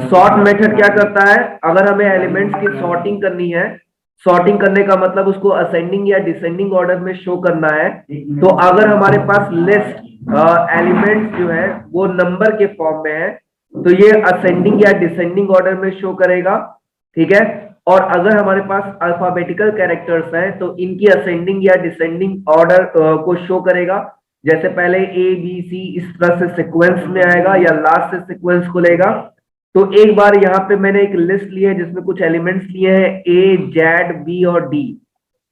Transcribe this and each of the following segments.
Sort method क्या करता है, अगर हमें एलिमेंट्स की सॉर्टिंग करनी है, सॉर्टिंग करने का मतलब उसको असेंडिंग या डिसेंडिंग ऑर्डर में शो करना है, तो अगर हमारे पास लिस्ट एलिमेंट्स जो है वो नंबर के फॉर्म में है, तो ये असेंडिंग या डिसेंडिंग ऑर्डर में शो करेगा। ठीक है। और अगर हमारे पास अल्फाबेटिकल कैरेक्टर्स हैं तो इनकी असेंडिंग या डिसेंडिंग ऑर्डर को शो करेगा। जैसे पहले ए बी सी इस तरह से सीक्वेंस में आएगा या लास्ट से सीक्वेंस खुलेगा। तो एक बार यहाँ पे मैंने एक लिस्ट ली है जिसमें कुछ एलिमेंट्स लिए हैं ए जेड बी और डी।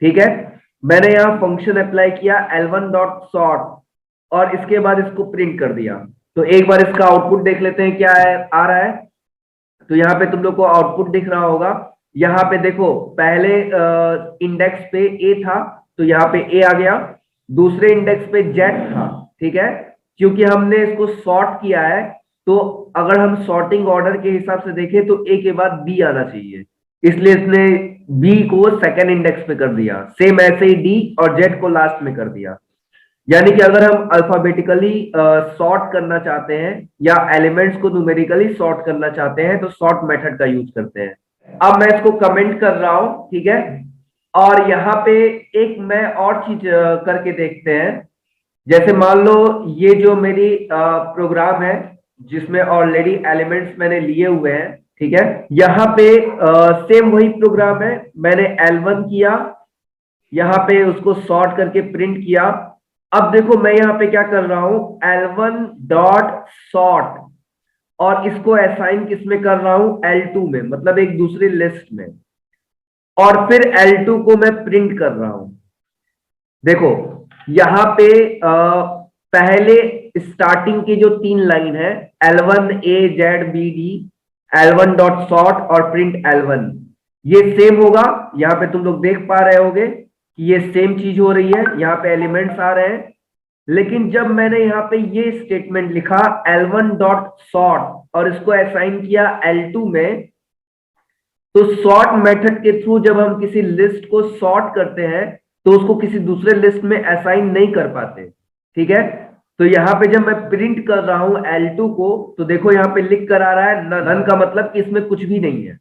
ठीक है। मैंने यहाँ फंक्शन अप्लाई किया L1 डॉट सॉर्ट और इसके बाद इसको प्रिंट कर दिया। तो एक बार इसका आउटपुट देख लेते हैं क्या है आ रहा है। तो यहाँ पे तुम लोग को आउटपुट दिख रहा होगा। यहाँ पे देखो पहले इंडेक्स पे ए था तो यहाँ पे ए आ गया, दूसरे इंडेक्स पे जेड था। ठीक है। क्योंकि हमने इसको सॉर्ट किया है तो अगर हम सॉर्टिंग ऑर्डर के हिसाब से देखें तो ए के बाद बी आना चाहिए, इसलिए इसने बी को सेकंड इंडेक्स पे कर दिया। सेम ऐसे ही डी और जेड को लास्ट में कर दिया। यानी कि अगर हम अल्फाबेटिकली सॉर्ट करना चाहते हैं या एलिमेंट्स को न्यूमेरिकली सॉर्ट करना चाहते हैं तो सॉर्ट मेथड का यूज करते हैं। अब मैं इसको कमेंट कर रहा हूं। ठीक है। और यहाँ पे एक मैं और चीज करके देखते हैं। जैसे मान लो ये जो मेरी प्रोग्राम है जिसमें ऑलरेडी एलिमेंट्स मैंने लिए हुए हैं। ठीक है। यहाँ पे सेम वही प्रोग्राम है, मैंने L1 किया, यहाँ पे उसको सॉर्ट करके प्रिंट किया। अब देखो मैं यहाँ पे क्या कर रहा हूं, L1 डॉट सॉर्ट और इसको असाइन किस में कर रहा हूं, L2 में, मतलब एक दूसरी लिस्ट में। और फिर L2 को मैं प्रिंट कर रहा हूं। देखो यहाँ पे पहले स्टार्टिंग की जो 3 लाइन है L1 A Z B D, L1 dot sort और प्रिंट L1, ये सेम होगा। यहाँ पे तुम लोग देख पा रहे होगे कि ये सेम चीज हो रही है, यहाँ पे एलिमेंट्स आ रहे हैं। लेकिन जब मैंने यहाँ पे ये स्टेटमेंट लिखा L1 डॉट सॉर्ट और इसको असाइन किया L2 में, तो सॉर्ट मेथड के थ्रू जब हम किसी लिस्ट को सॉर्ट करते हैं तो उसको किसी दूसरे लिस्ट में असाइन नहीं कर पाते। ठीक है। तो यहाँ पे जब मैं प्रिंट कर रहा हूं L2 को तो देखो यहाँ पे लिख कर आ रहा है नन का मतलब कि इसमें कुछ भी नहीं है।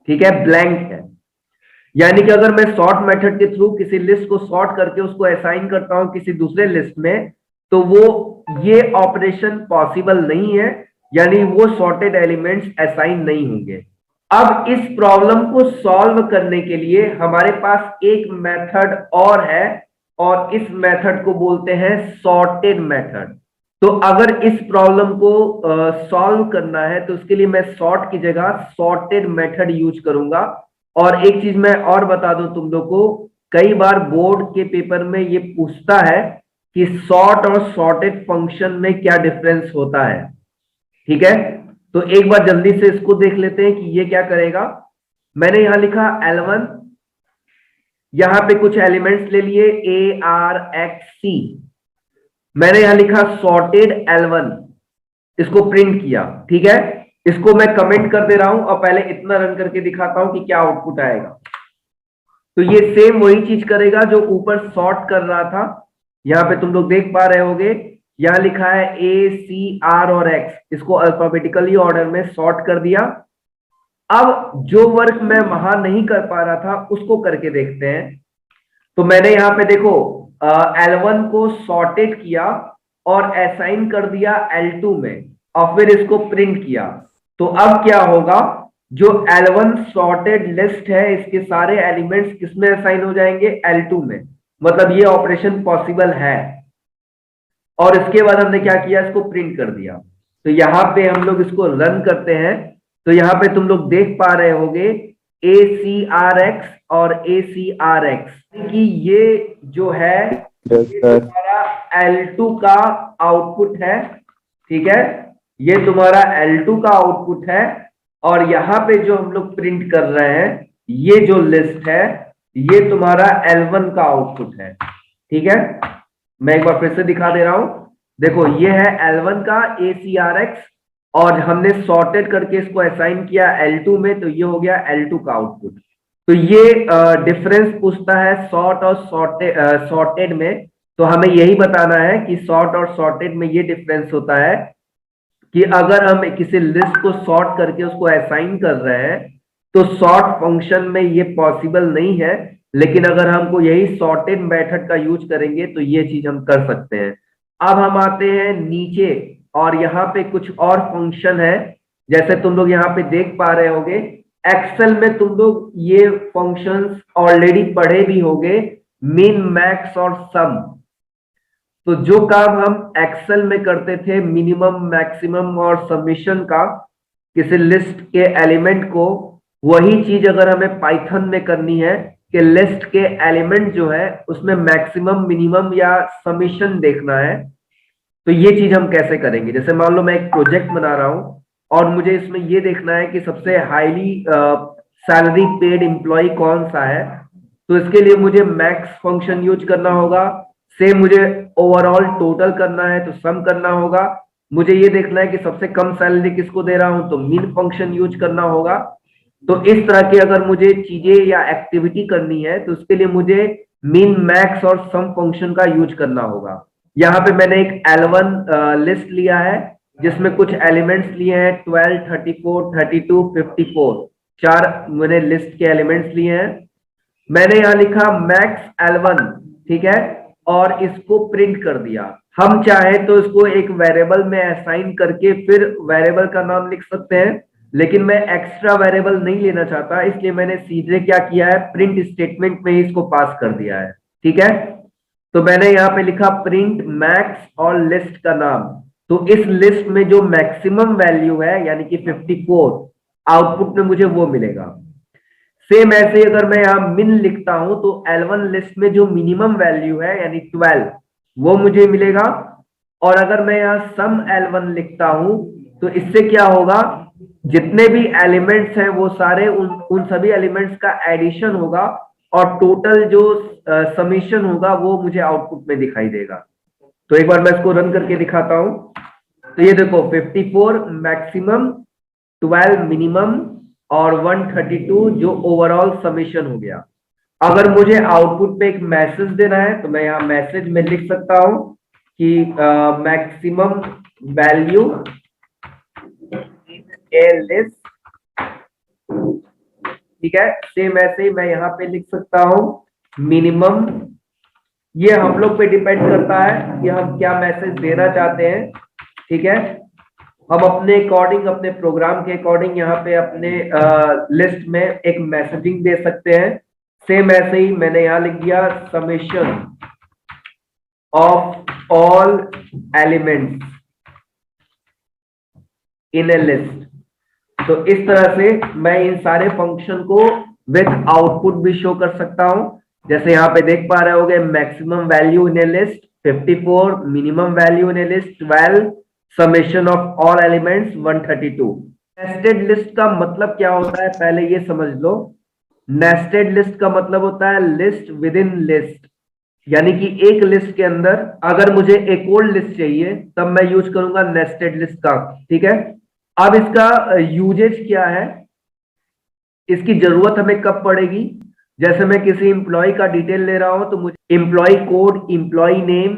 ठीक है, ब्लैंक है। यानी कि अगर मैं सॉर्ट मेथड के थ्रू किसी लिस्ट को सॉर्ट करके उसको असाइन करता हूं किसी दूसरे लिस्ट में तो वो ये ऑपरेशन पॉसिबल नहीं है, यानी वो सॉर्टेड एलिमेंट्स असाइन नहीं होंगे। अब इस प्रॉब्लम को सॉल्व करने के लिए हमारे पास एक मेथड और है और इस मेथड को बोलते हैं सॉर्टेड मेथड। तो अगर इस प्रॉब्लम को सॉल्व करना है तो उसके लिए मैं सॉर्ट की जगह सॉर्टेड मेथड यूज करूंगा। और एक चीज मैं और बता दूं तुम लोग को, कई बार बोर्ड के पेपर में ये पूछता है कि सॉर्ट और सॉर्टेड फंक्शन में क्या डिफरेंस होता है। ठीक है। तो एक बार जल्दी से इसको देख लेते हैं कि ये क्या करेगा। मैंने यहां लिखा L1, यहां पे कुछ एलिमेंट्स ले लिए ARXC, मैंने यहां लिखा सॉर्टेड L1, इसको प्रिंट किया। ठीक है। इसको मैं कमेंट कर दे रहा हूं और पहले इतना रन करके दिखाता हूं कि क्या आउटपुट आएगा। तो ये सेम वही चीज करेगा जो ऊपर सॉर्ट कर रहा था। यहां पे तुम लोग देख पा रहे होगे, यहां लिखा है A C R और X, इसको अल्फाबेटिकली ऑर्डर में सॉर्ट कर दिया। अब जो वर्क मैं वहां नहीं कर पा रहा था उसको करके देखते हैं। तो मैंने यहां पे देखो L1 को सॉर्टेड किया और असाइन कर दिया L2 में और फिर इसको प्रिंट किया। तो अब क्या होगा, जो L1 सॉर्टेड लिस्ट है इसके सारे एलिमेंट्स किसमें असाइन हो जाएंगे, L2 में, मतलब ये ऑपरेशन पॉसिबल है। और इसके बाद हमने क्या किया, इसको प्रिंट कर दिया। तो यहाँ पे हम लोग इसको रन करते हैं तो यहाँ पे तुम लोग देख पा रहे होगे ACRX और ACRX कि ये जो है ये तुम्हारा L2 का आउटपुट है। ठीक है, ये तुम्हारा L2 का आउटपुट है। और यहाँ पे जो हम लोग प्रिंट कर रहे हैं ये जो लिस्ट है ये तुम्हारा L1 का आउटपुट है। ठीक है, मैं एक बार फिर से दिखा दे रहा हूं। देखो ये है L1 का ACRX और हमने सॉर्टेड करके इसको असाइन किया L2 में, तो ये हो गया L2 का आउटपुट। तो ये डिफरेंस पूछता है सॉर्ट और सॉर्टेड में। तो हमें यही बताना है कि सॉर्ट और सॉर्टेड में ये डिफरेंस होता है कि अगर हम किसी लिस्ट को सॉर्ट करके उसको असाइन कर रहे हैं तो सॉर्ट फंक्शन में ये पॉसिबल नहीं है, लेकिन अगर हमको यही सॉर्टेड मेथड का यूज करेंगे तो ये चीज हम कर सकते हैं। अब हम आते हैं नीचे और यहाँ पे कुछ और फंक्शन है, जैसे तुम लोग यहाँ पे देख पा रहे होगे। एक्सेल में तुम लोग ये फंक्शंस ऑलरेडी पढ़े भी होगे, मिन मैक्स और सम। तो जो काम हम एक्सेल में करते थे, मिनिमम मैक्सिमम और समेशन का किसी लिस्ट के एलिमेंट को, वही चीज अगर हमें पाइथन में करनी है कि लिस्ट के एलिमेंट जो है उसमें मैक्सिमम मिनिमम या समेशन देखना है, तो ये चीज हम कैसे करेंगे। जैसे मान लो मैं एक प्रोजेक्ट बना रहा हूं और मुझे इसमें ये देखना है कि सबसे हाईली सैलरी पेड एम्प्लॉय कौन सा है, तो इसके लिए मुझे मैक्स फंक्शन यूज करना होगा। सेम मुझे ओवरऑल टोटल करना है तो सम करना होगा। मुझे ये देखना है कि सबसे कम सैलरी किसको दे रहा हूं तो मिन फंक्शन यूज करना होगा। तो इस तरह की अगर मुझे चीजें या एक्टिविटी करनी है तो उसके लिए मुझे मिन मैक्स और सम फंक्शन का यूज करना होगा। यहाँ पे मैंने एक L1 लिस्ट लिया है जिसमें कुछ एलिमेंट्स लिए हैं 12, 34, 32, 54। चार मैंने लिस्ट के एलिमेंट्स लिए हैं। मैंने यहाँ लिखा मैक्स L1, ठीक है, और इसको प्रिंट कर दिया। हम चाहे तो इसको एक वेरिएबल में असाइन करके फिर वेरिएबल का नाम लिख सकते हैं, लेकिन मैं एक्स्ट्रा वेरिएबल नहीं लेना चाहता, इसलिए मैंने सीधे क्या किया है, प्रिंट स्टेटमेंट में इसको पास कर दिया है। ठीक है, तो मैंने यहाँ पे लिखा प्रिंट मैक्स और लिस्ट का नाम। तो इस लिस्ट में जो मैक्सिमम वैल्यू है यानी कि 54, आउटपुट में मुझे वो मिलेगा। सेम ऐसे ही अगर मैं यहाँ मिन लिखता हूं तो L1 लिस्ट में जो मिनिमम वैल्यू है यानी 12, वो मुझे मिलेगा। और अगर मैं यहाँ सम L1 लिखता हूं तो इससे क्या होगा, जितने भी एलिमेंट्स हैं वो सारे उन सभी एलिमेंट्स का एडिशन होगा और टोटल जो समीशन होगा वो मुझे आउटपुट में दिखाई देगा। तो एक बार मैं इसको रन करके दिखाता हूं। तो ये देखो 54 मैक्सिमम, 12 मिनिमम और 132 जो ओवरऑल समीशन हो गया। अगर मुझे आउटपुट पे एक मैसेज देना है तो मैं यहाँ मैसेज में लिख सकता हूं कि मैक्सिमम वैल्यू ए लिस्ट, ठीक है। सेम ऐसे ही मैं यहाँ पे लिख सकता हूं मिनिमम। ये हम लोग पे डिपेंड करता है कि हम क्या मैसेज देना चाहते हैं, ठीक है। हम अपने अकॉर्डिंग, अपने प्रोग्राम के अकॉर्डिंग यहाँ पे अपने लिस्ट में एक मैसेजिंग दे सकते हैं। सेम ऐसे ही मैंने यहाँ लिख दिया summation of all elements in A list. तो इस तरह से मैं इन सारे फंक्शन को विथ आउटपुट भी शो कर सकता हूं। जैसे यहाँ पे देख पा रहे होगे maximum value in A list 54, minimum value in A list 12, summation of all elements 132। Nested list का मतलब क्या होता है पहले ये समझ लो। नेस्टेड लिस्ट का मतलब होता है लिस्ट विद इन लिस्ट, यानी कि एक लिस्ट के अंदर अगर मुझे एक और लिस्ट चाहिए तब मैं यूज करूंगा नेस्टेड लिस्ट का, ठीक है। अब इसका यूजेज क्या है, इसकी जरूरत हमें कब पड़ेगी। जैसे मैं किसी इंप्लॉय का डिटेल ले रहा हूं तो मुझे इंप्लॉय कोड, इंप्लॉय नेम,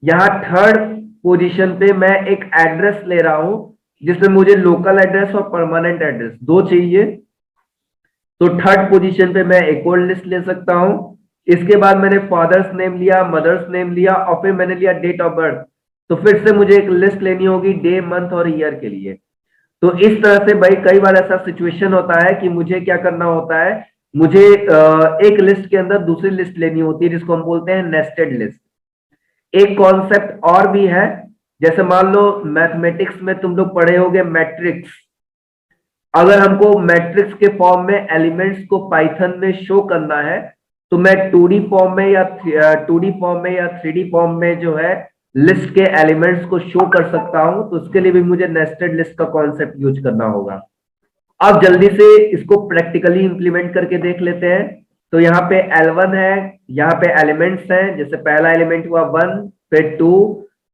यहां थर्ड पोजीशन पे मैं एक एड्रेस ले रहा हूं जिसमें मुझे लोकल एड्रेस और परमानेंट एड्रेस दो चाहिए। तो थर्ड पोजीशन पे मैं एक और लिस्ट ले सकता हूं। इसके बाद मैंने फादर्स नेम लिया, मदर्स नेम लिया और फिर मैंने लिया डेट ऑफ बर्थ। तो फिर से मुझे एक लिस्ट लेनी होगी डे, मंथ और ईयर के लिए। तो इस तरह से भाई कई बार ऐसा सिचुएशन होता है कि मुझे क्या करना होता है, मुझे एक लिस्ट के अंदर दूसरी लिस्ट लेनी होती है जिसको हम बोलते हैं नेस्टेड लिस्ट। एक कॉन्सेप्ट और भी है, जैसे मान लो मैथमेटिक्स में तुम लोग पढ़े होगे मैट्रिक्स। अगर हमको मैट्रिक्स के फॉर्म में एलिमेंट्स को पाइथन में शो करना है तो मैं 2D फॉर्म में या 2D फॉर्म में या 3D फॉर्म में जो है लिस्ट के एलिमेंट्स को शो कर सकता हूं। तो उसके लिए भी मुझे नेस्टेड लिस्ट का कॉन्सेप्ट यूज करना होगा। अब जल्दी से इसको प्रैक्टिकली इंप्लीमेंट करके देख लेते हैं। तो यहाँ पे L1 है, यहाँ पे एलिमेंट्स हैं, जैसे पहला एलिमेंट हुआ 1, फिर 2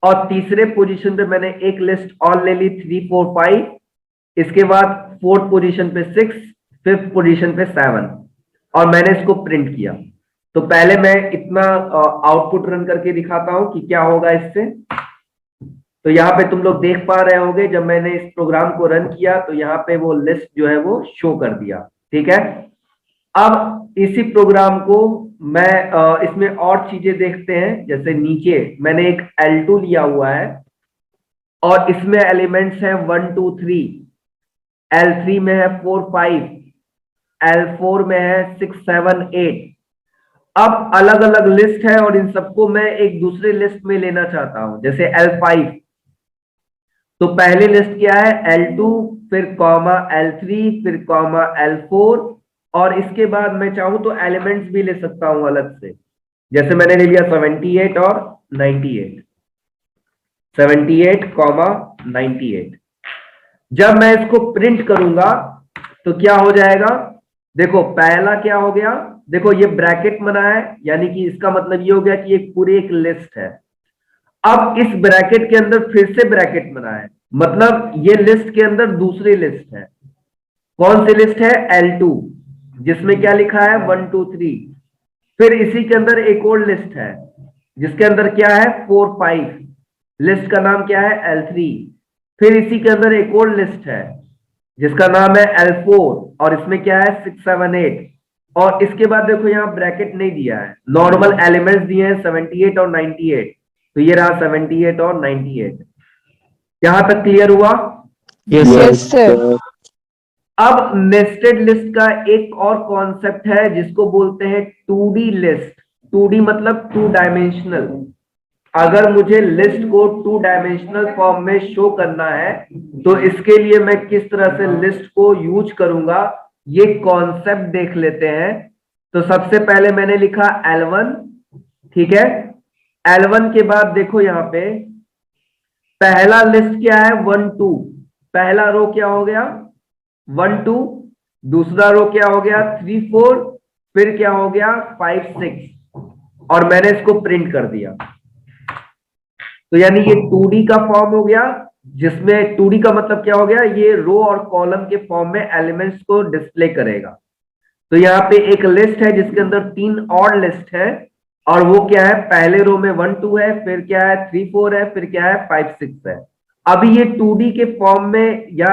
और तीसरे पोजीशन पे मैंने एक लिस्ट और ले ली 3, 4, 5। इसके बाद फोर्थ पोजीशन पे 6, फिफ्थ पोजीशन पे 7 और मैंने इसको प्रिंट किया। तो पहले मैं इतना आउटपुट रन करके दिखाता हूं कि क्या होगा इससे। तो यहाँ पे तुम लोग देख पा रहे होंगे, जब मैंने इस प्रोग्राम को रन किया तो यहाँ पे वो लिस्ट जो है वो शो कर दिया। ठीक है, अब इसी प्रोग्राम को मैं इसमें और चीजें देखते हैं। जैसे नीचे मैंने एक L2 लिया हुआ है और इसमें एलिमेंट्स हैं 1 2 3, L3 में है 4 5, L4 में है 6 7 8। अब अलग अलग लिस्ट है और इन सबको मैं एक दूसरे लिस्ट में लेना चाहता हूं। जैसे L5, तो पहले लिस्ट क्या है L2, फिर कॉमा L3, फिर कॉमा L4, और इसके बाद मैं चाहूं तो एलिमेंट्स भी ले सकता हूं अलग से। जैसे मैंने ले लिया 78 और 98, 78 कॉमा 98। जब मैं इसको प्रिंट करूंगा तो क्या हो जाएगा, देखो पहला क्या हो गया, देखो ये ब्रैकेट बना है, यानी कि इसका मतलब ये हो गया कि एक पूरी एक लिस्ट है। अब इस ब्रैकेट के अंदर फिर से ब्रैकेट बना है, मतलब ये लिस्ट के अंदर दूसरी लिस्ट है। कौन सी लिस्ट है, L2, जिसमें क्या लिखा है 1 2 3। फिर इसी के अंदर एक और लिस्ट है जिसके अंदर क्या है 4 5, लिस्ट का नाम क्या है L3। फिर इसी के अंदर एक और लिस्ट है जिसका नाम है L4 और इसमें क्या है 6 7 8। और इसके बाद देखो यहाँ ब्रैकेट नहीं दिया है, नॉर्मल एलिमेंट्स दिए हैं 78 और 98। तो ये रहा 78 और 98। यहां तक क्लियर हुआ? Yes sir. अब नेस्टेड लिस्ट का एक और कॉन्सेप्ट है जिसको बोलते हैं 2D लिस्ट। 2D मतलब 2 डायमेंशनल। अगर मुझे लिस्ट को 2 डायमेंशनल फॉर्म में शो करना है तो इसके लिए मैं किस तरह से लिस्ट को यूज करूंगा, ये कॉन्सेप्ट देख लेते हैं। तो सबसे पहले मैंने लिखा L1, ठीक है। L1 के बाद देखो यहां पे पहला लिस्ट क्या है 1 2, पहला रो क्या हो गया 1 2, दूसरा रो क्या हो गया 3 4, फिर क्या हो गया 5 6, और मैंने इसको प्रिंट कर दिया। तो यानी ये 2D का फॉर्म हो गया, जिसमें 2D का मतलब क्या हो गया, ये रो और कॉलम के फॉर्म में एलिमेंट्स को डिस्प्ले करेगा। तो यहाँ पे एक लिस्ट है जिसके अंदर 3 और लिस्ट है, और वो क्या है, पहले रो में 1 2 है, फिर क्या है 3 4 है, फिर क्या है 5 6 है। अभी ये 2D के फॉर्म में या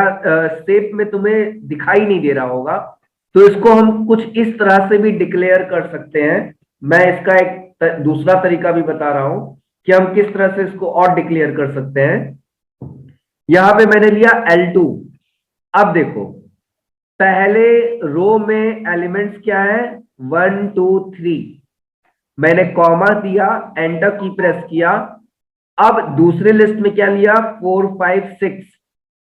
शेप में तुम्हें दिखाई नहीं दे रहा होगा, तो इसको हम कुछ इस तरह से भी डिक्लेयर कर सकते हैं। मैं इसका एक दूसरा तरीका भी बता रहा हूं कि हम किस तरह से इसको और डिक्लेयर कर सकते हैं। यहां पे मैंने लिया L2। अब देखो पहले रो में एलिमेंट्स क्या है 1 2 3, मैंने कॉमा दिया, एंटर की प्रेस किया। अब दूसरे लिस्ट में क्या लिया 4 5 6,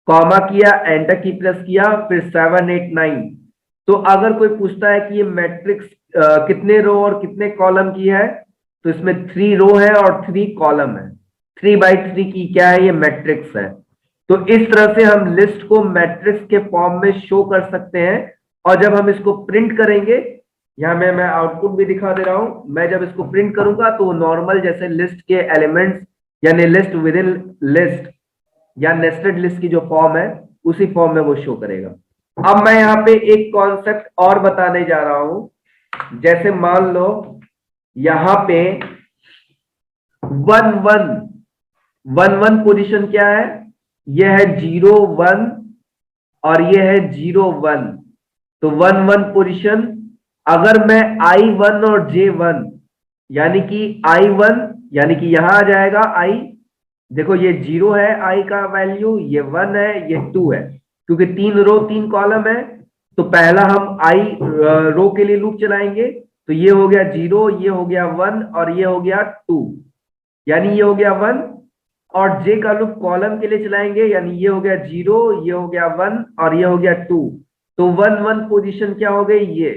कॉमा किया, एंटर की प्रेस किया, फिर 7 8 9। तो अगर कोई पूछता है कि ये मैट्रिक्स कितने रो और कितने कॉलम की है, तो इसमें 3 रो है और 3 कॉलम है। 3 बाई 3 की क्या है, ये मैट्रिक्स है। तो इस तरह से हम लिस्ट को मैट्रिक्स के फॉर्म में शो कर सकते हैं। और जब हम इसको प्रिंट करेंगे, यहां मैं आउटपुट भी दिखा दे रहा हूं, मैं जब इसको प्रिंट करूंगा तो नॉर्मल जैसे लिस्ट के एलिमेंट्स यानी लिस्ट विद इन लिस्ट या नेस्टेड लिस्ट की जो फॉर्म है उसी फॉर्म में वो शो करेगा। अब मैं यहाँ पे एक कॉन्सेप्ट और बताने जा रहा हूं। जैसे मान लो यहां पे 1 1 1 1 पोजीशन क्या है, यह है 0 1 और यह है 0 1। तो 1 1 पोजीशन, अगर मैं I1 और J1 यानी कि I1 यानी कि यहां आ जाएगा I, देखो ये 0 है I का वैल्यू, ये 1 है, ये 2 है, क्योंकि 3 रो 3 कॉलम है। तो पहला हम I रो के लिए लूप चलाएंगे, तो ये हो गया 0, ये हो गया 1 और ये हो गया 2, यानी ये हो गया 1। और J का लूप कॉलम के लिए चलाएंगे, यानी ये हो गया 0, ये हो गया 1 और ये हो गया 2। तो 1 1 पोजीशन क्या हो गई ये,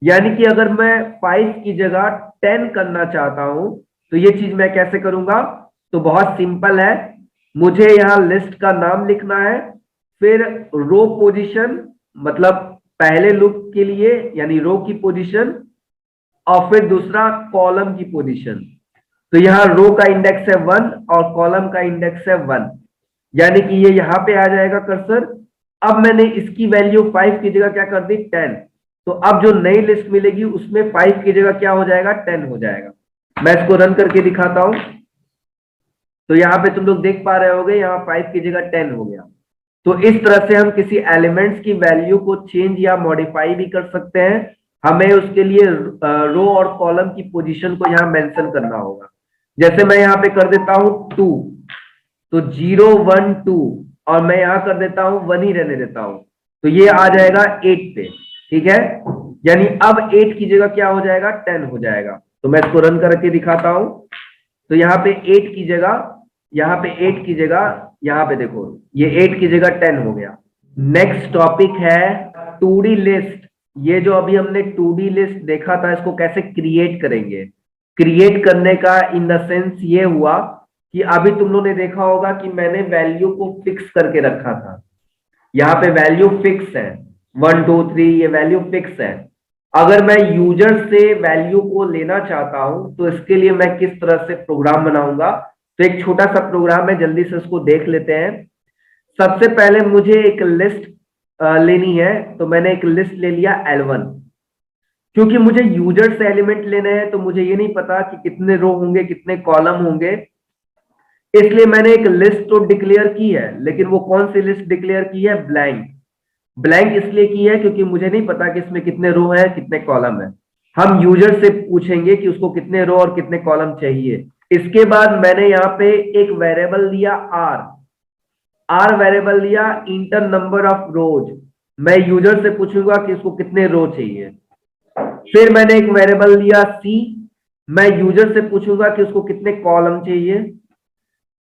यानी कि अगर मैं 5 की जगह 10 करना चाहता हूं तो ये चीज मैं कैसे करूंगा, तो बहुत सिंपल है। मुझे यहां लिस्ट का नाम लिखना है, फिर रो पोजीशन मतलब पहले लूप के लिए यानी रो की पोजीशन, और फिर दूसरा कॉलम की पोजीशन। तो यहाँ रो का इंडेक्स है 1 और कॉलम का इंडेक्स है 1, यानी कि ये यहाँ पे आ जाएगा कर्सर। अब मैंने इसकी वैल्यू 5 की जगह क्या कर दी 10, तो अब जो नई लिस्ट मिलेगी उसमें 5 की जगह क्या हो जाएगा 10 हो जाएगा। मैं इसको रन करके दिखाता हूं। तो यहाँ पे तुम लोग देख पा रहे होगे, यहाँ 5 की जगह 10 हो गया। तो इस तरह से हम किसी एलिमेंट्स की वैल्यू को चेंज या मॉडिफाई भी कर सकते हैं। हमें उसके लिए रो और कॉलम की पोजीशन को यहाँ मेंशन करना होगा। जैसे मैं यहाँ पे कर देता हूँ 2, तो 0 1 2, और मैं यहाँ कर देता हूँ 1 ही रहने देता हूँ, तो ये आ जाएगा 8 पे। ठीक है, यानी अब 8 की जगह क्या हो जाएगा, 10 हो जाएगा। तो मैं इसको रन करके दिखाता हूं। तो यहाँ पे 8 की जगह, यहाँ पे 8 की जगह, यहाँ पे देखो ये 8 की जगह 10 हो गया। नेक्स्ट टॉपिक है 2D लिस्ट। ये जो अभी हमने 2D लिस्ट देखा था, इसको कैसे क्रिएट करेंगे। क्रिएट करने का इन द सेंस ये हुआ कि अभी तुम लोगों ने देखा होगा कि मैंने वैल्यू को फिक्स करके रखा था। यहाँ पे वैल्यू फिक्स है 1 2 3, ये वैल्यू फिक्स है। अगर मैं यूजर से वैल्यू को लेना चाहता हूं तो इसके लिए मैं किस तरह से प्रोग्राम बनाऊंगा। तो एक छोटा सा प्रोग्राम है, जल्दी से उसको देख लेते हैं। सबसे पहले मुझे एक लिस्ट लेनी है, तो मैंने एक लिस्ट ले लिया L1। क्योंकि मुझे यूजर से एलिमेंट लेने हैं तो मुझे ये नहीं पता कि कितने रो होंगे, कितने कॉलम होंगे, इसलिए मैंने एक लिस्ट तो डिक्लेयर की है, लेकिन वो कौन सी लिस्ट डिक्लेयर की है, ब्लैंक। ब्लैंक इसलिए की है क्योंकि मुझे नहीं पता कि इसमें कितने रो है, कितने कॉलम है। हम यूजर से पूछेंगे कि उसको कितने रो और कितने कॉलम चाहिए। इसके बाद मैंने यहाँ पे एक वेरिएबल लिया आर वेरिएबल लिया इंटर नंबर ऑफ रोज। मैं यूजर से पूछूंगा कि उसको कितने रो चाहिए। फिर मैंने एक वेरिएबल लिया सी, मैं यूजर से पूछूंगा कि उसको कितने कॉलम चाहिए।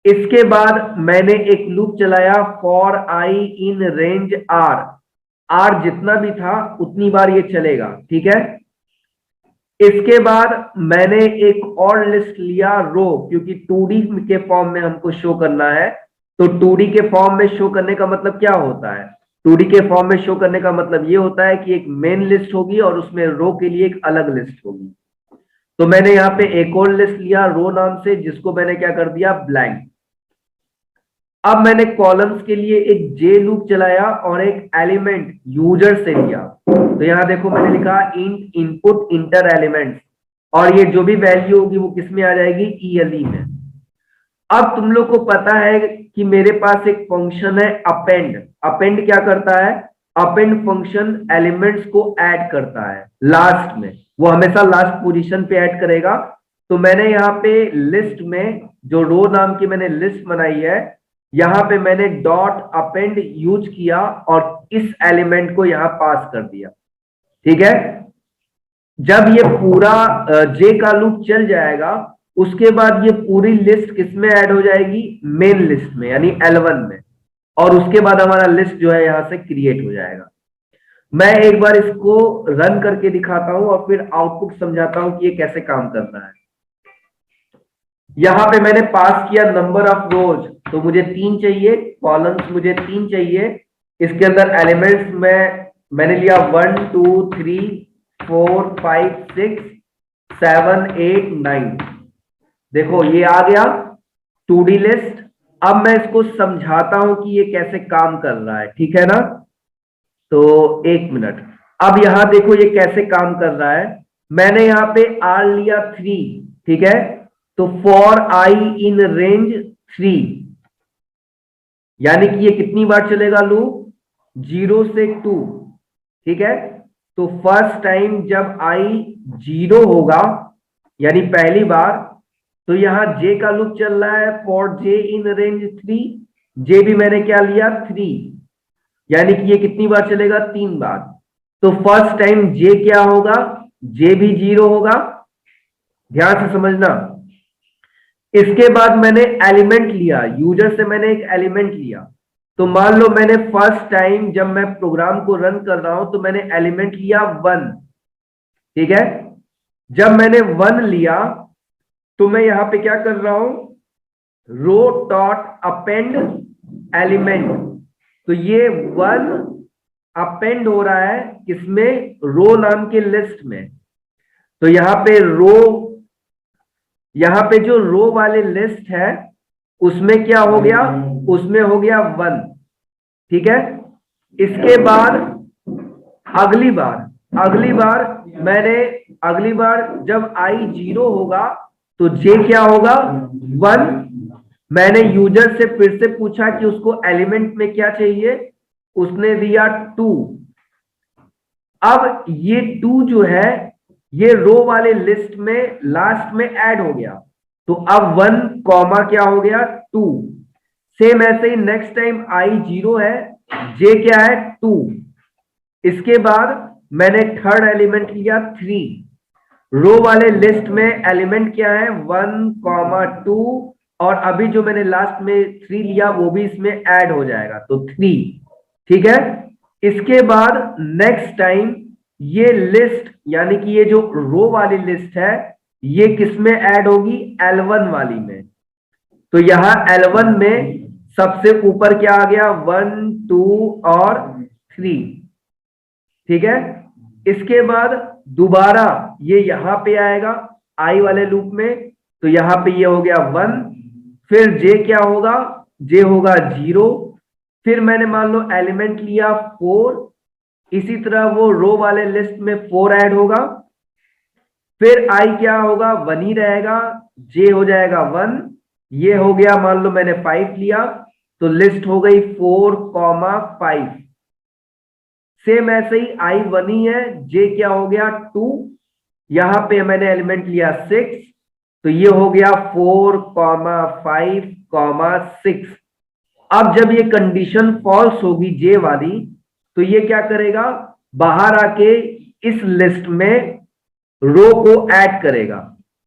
इसके बाद मैंने एक लूप चलाया for I in range R जितना भी था उतनी बार ये चलेगा। ठीक है, इसके बाद मैंने एक और लिस्ट लिया रो, क्योंकि 2D के फॉर्म में हमको शो करना है। तो 2D के फॉर्म में शो करने का मतलब क्या होता है, 2D के फॉर्म में शो करने का मतलब ये होता है कि एक मेन लिस्ट होगी और उसमें रो के लिए एक अलग लिस्ट होगी। तो मैंने यहाँ पे एक और लिस्ट लिया रो नाम से, जिसको मैंने क्या कर दिया, ब्लैंक। अब मैंने कॉलम्स के लिए एक जे लूप चलाया और एक एलिमेंट यूजर से लिया। तो यहां देखो मैंने लिखा इंट इनपुट इंटर एलिमेंट्स, और ये जो भी वैल्यू होगी वो किस में आ जाएगी, ईएलई में। अब तुम लोग को पता है कि मेरे पास एक फंक्शन है अपेंड। अपेंड क्या करता है, अपेंड फंक्शन एलिमेंट्स को ऐड करता है लास्ट में, वो हमेशा लास्ट पोजीशन पे ऐड करेगा। तो मैंने यहाँ पे लिस्ट में जो रो नाम की मैंने लिस्ट बनाई है, यहां पे मैंने डॉट अपेंड यूज किया और इस एलिमेंट को यहां पास कर दिया। ठीक है, जब ये पूरा जे का लूप चल जाएगा उसके बाद ये पूरी लिस्ट किसमें ऐड हो जाएगी, मेन लिस्ट में, यानी L1 में। और उसके बाद हमारा लिस्ट जो है यहां से क्रिएट हो जाएगा। मैं एक बार इसको रन करके दिखाता हूं और फिर आउटपुट समझाता हूं कि ये कैसे काम करना है। यहां पे मैंने पास किया नंबर ऑफ रोज, तो मुझे 3 चाहिए, कॉलम्स मुझे 3 चाहिए। इसके अंदर एलिमेंट्स में मैंने लिया 1 2 3 4 5 6 7 8 9। देखो ये आ गया 2D लिस्ट। अब मैं इसको समझाता हूं कि ये कैसे काम कर रहा है। ठीक है ना, तो एक मिनट। अब यहां देखो ये कैसे काम कर रहा है। मैंने यहां पे आर लिया 3, ठीक है, तो फॉर आई इन रेंज 3, यानी कि ये कितनी बार चलेगा लूप, 0 से 2। ठीक है, तो फर्स्ट टाइम जब आई 0 होगा यानी पहली बार, तो यहां जे का लूप चल रहा है फॉर जे इन रेंज 3। जे भी मैंने क्या लिया, 3, यानी कि ये कितनी बार चलेगा, 3 बार। तो फर्स्ट टाइम जे क्या होगा, जे भी 0 होगा, ध्यान से समझना। इसके बाद मैंने एलिमेंट लिया, यूजर से मैंने एक एलिमेंट लिया। तो मान लो मैंने फर्स्ट टाइम जब मैं प्रोग्राम को रन कर रहा हूं तो मैंने एलिमेंट लिया 1। ठीक है, जब मैंने 1 लिया तो मैं यहां पे क्या कर रहा हूं, रो डॉट अपेंड एलिमेंट। तो ये 1 अपेंड हो रहा है किसमें, रो नाम के लिस्ट में। तो यहां पे रो, यहां पे जो रो वाले लिस्ट है उसमें क्या हो गया, उसमें हो गया 1। ठीक है, इसके बाद अगली बार जब आई 0 होगा तो जे क्या होगा, 1। मैंने यूजर से फिर से पूछा कि उसको एलिमेंट में क्या चाहिए, उसने दिया 2। अब ये 2 जो है ये रो वाले लिस्ट में लास्ट में ऐड हो गया, तो अब 1 कॉमा क्या हो गया 2। सेम ऐसे ही नेक्स्ट टाइम I 0 है, J क्या है 2। इसके बाद मैंने थर्ड एलिमेंट लिया 3। रो वाले लिस्ट में एलिमेंट क्या है 1 कॉमा 2, और अभी जो मैंने लास्ट में 3 लिया वो भी इसमें ऐड हो जाएगा, तो 3। ठीक है, इसके बाद नेक्स्ट टाइम ये लिस्ट यानी कि ये जो रो वाली लिस्ट है ये किस में ऐड होगी, L1 वाली में। तो यहां L1 में सबसे ऊपर क्या आ गया 1 2 और 3। ठीक है, इसके बाद दोबारा ये यहां पे आएगा I वाले लूप में, तो यहां पे ये हो गया 1। फिर J क्या होगा, J होगा 0। फिर मैंने मान लो एलिमेंट लिया 4, इसी तरह वो रो वाले लिस्ट में 4 ऐड होगा। फिर I क्या होगा 1 ही रहेगा, J हो जाएगा 1, ये हो गया मान लो मैंने 5 लिया, तो लिस्ट हो गई 4 कॉमा 5। सेम ऐसे ही I 1 ही है, J क्या हो गया 2, यहां पे मैंने एलिमेंट लिया 6, तो ये हो गया 4 कॉमा 5 कॉमा 6। अब जब ये कंडीशन फॉल्स होगी J वाली, तो ये क्या करेगा, बाहर आके इस लिस्ट में रो को ऐड करेगा,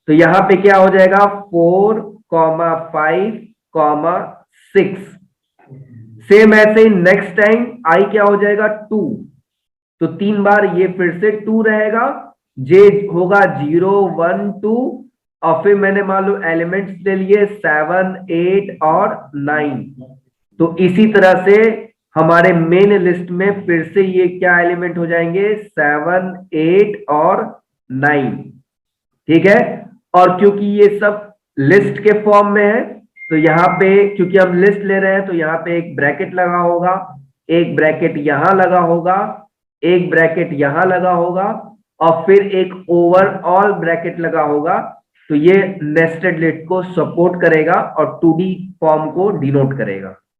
तो यहां पे क्या हो जाएगा 4 कॉमा 5 कॉमा 6। सेम ऐसे ही नेक्स्ट टाइम I क्या हो जाएगा 2, तो 3 बार ये फिर से 2 रहेगा, J होगा 0 1 2, और फिर मैंने मान लो एलिमेंट्स ले लिए 7 8 और 9। तो इसी तरह से हमारे मेन लिस्ट में फिर से ये क्या एलिमेंट हो जाएंगे 7 8 और 9। ठीक है, और क्योंकि ये सब लिस्ट के फॉर्म में है, तो यहाँ पे क्योंकि हम लिस्ट ले रहे हैं तो यहाँ पे एक ब्रैकेट लगा होगा, एक ब्रैकेट यहां लगा होगा, एक ब्रैकेट यहां लगा होगा, और फिर एक ओवरऑल ब्रैकेट लगा होगा। तो ये नेस्टेड लिस्ट को सपोर्ट करेगा और 2D फॉर्म को डिनोट करेगा।